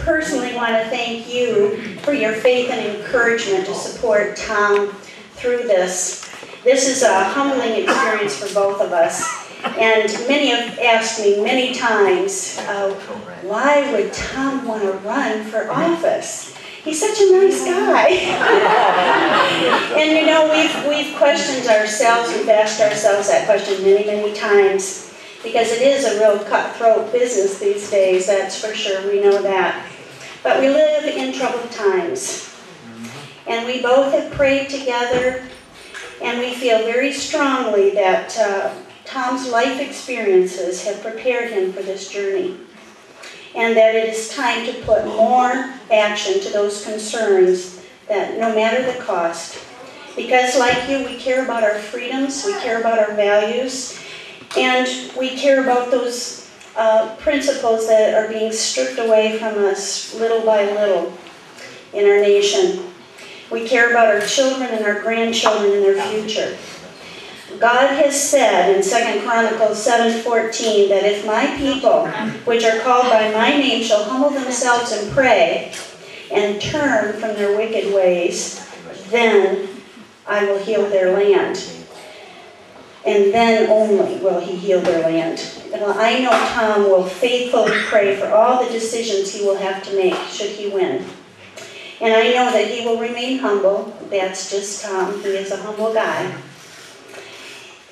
personally want to thank you for your faith and encouragement to support Tom through this. This is a humbling experience for both of us. And many have asked me many times, why would Tom want to run for office? He's such a nice guy. And you know, we've questioned ourselves, we've asked ourselves that question many, many times, because it is a real cutthroat business these days, that's for sure, we know that. But we live in troubled times. And we both have prayed together, and we feel very strongly that Tom's life experiences have prepared him for this journey, and that it is time to put more action to those concerns, that no matter the cost. Because like you, we care about our freedoms, we care about our values, and we care about those principles that are being stripped away from us little by little in our nation. We care about our children and our grandchildren and their future. God has said in 2 Chronicles 7:14 that if my people, which are called by my name, shall humble themselves and pray and turn from their wicked ways, then I will heal their land. And then only will he heal their land. Well, I know Tom will faithfully pray for all the decisions he will have to make should he win. And I know that he will remain humble. That's just Tom. He is a humble guy.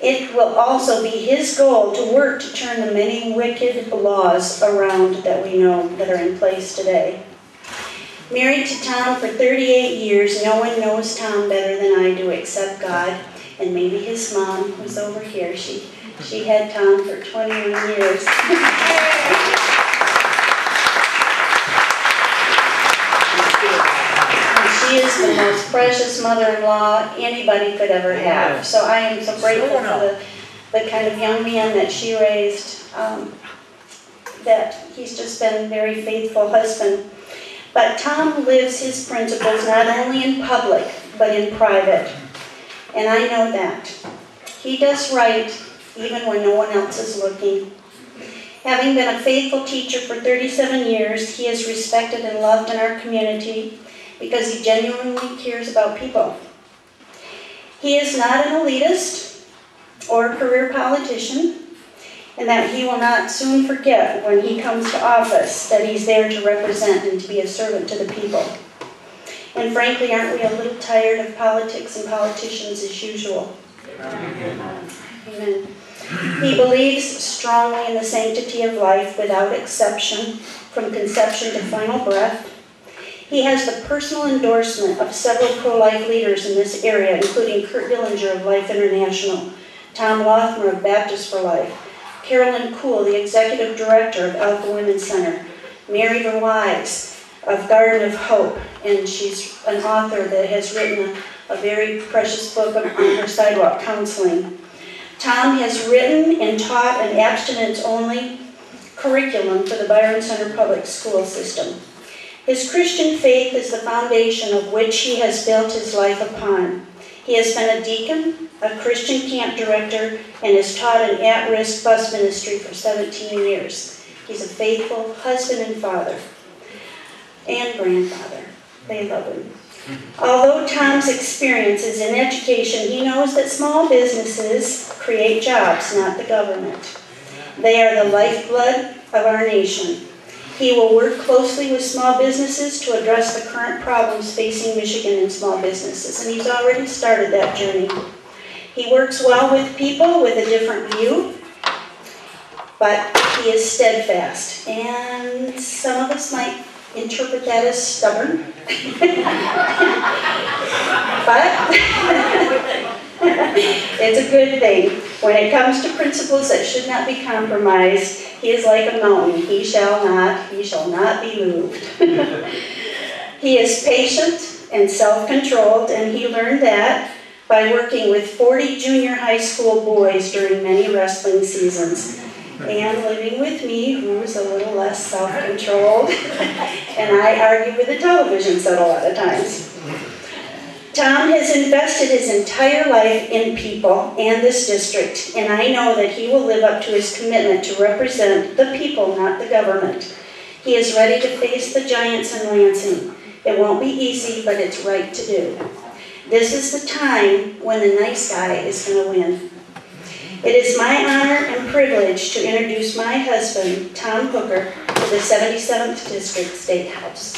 It will also be his goal to work to turn the many wicked laws around that we know that are in place today. Married to Tom for 38 years, no one knows Tom better than I do except God, and maybe his mom, who's over here. She had Tom for 21 years. She is the most precious mother-in-law anybody could ever have. So I am so grateful for the kind of young man that she raised, that he's just been a very faithful husband. But Tom lives his principles not only in public, but in private. And I know that. He does right even when no one else is looking. Having been a faithful teacher for 37 years, he is respected and loved in our community, because he genuinely cares about people. He is not an elitist or a career politician, and that he will not soon forget when he comes to office that he's there to represent and to be a servant to the people. And frankly, aren't we a little tired of politics and politicians as usual? Amen. He believes strongly in the sanctity of life without exception, from conception to final breath. He has the personal endorsement of several pro-life leaders in this area, including Kurt Dillinger of Life International, Tom Lothmer of Baptist for Life, Carolyn Kuhl, the Executive Director of Alpha Women's Center, Mary Verwise of Garden of Hope, and she's an author that has written a very precious book on her sidewalk counseling. Tom has written and taught an abstinence-only curriculum for the Byron Center Public School System. His Christian faith is the foundation of which he has built his life upon. He has been a deacon, a Christian camp director, and has taught an at-risk bus ministry for 17 years. He's a faithful husband and father, and grandfather. They love him. Although Tom's experience is in education, he knows that small businesses create jobs, not the government. They are the lifeblood of our nation. He will work closely with small businesses to address the current problems facing Michigan and small businesses, and he's already started that journey. He works well with people with a different view, but he is steadfast, and some of us might interpret that as stubborn. But it's a good thing. When it comes to principles that should not be compromised, he is like a mountain. He shall not be moved. He is patient and self-controlled, and he learned that by working with 40 junior high school boys during many wrestling seasons, and living with me, who's a little less self-controlled, and I argue with the television set a lot of times. Tom has invested his entire life in people and this district, and I know that he will live up to his commitment to represent the people, not the government. He is ready to face the giants in Lansing. It won't be easy, but it's right to do. This is the time when the nice guy is going to win. It is my honor and privilege to introduce my husband, Tom Hooker, to the 77th District State House.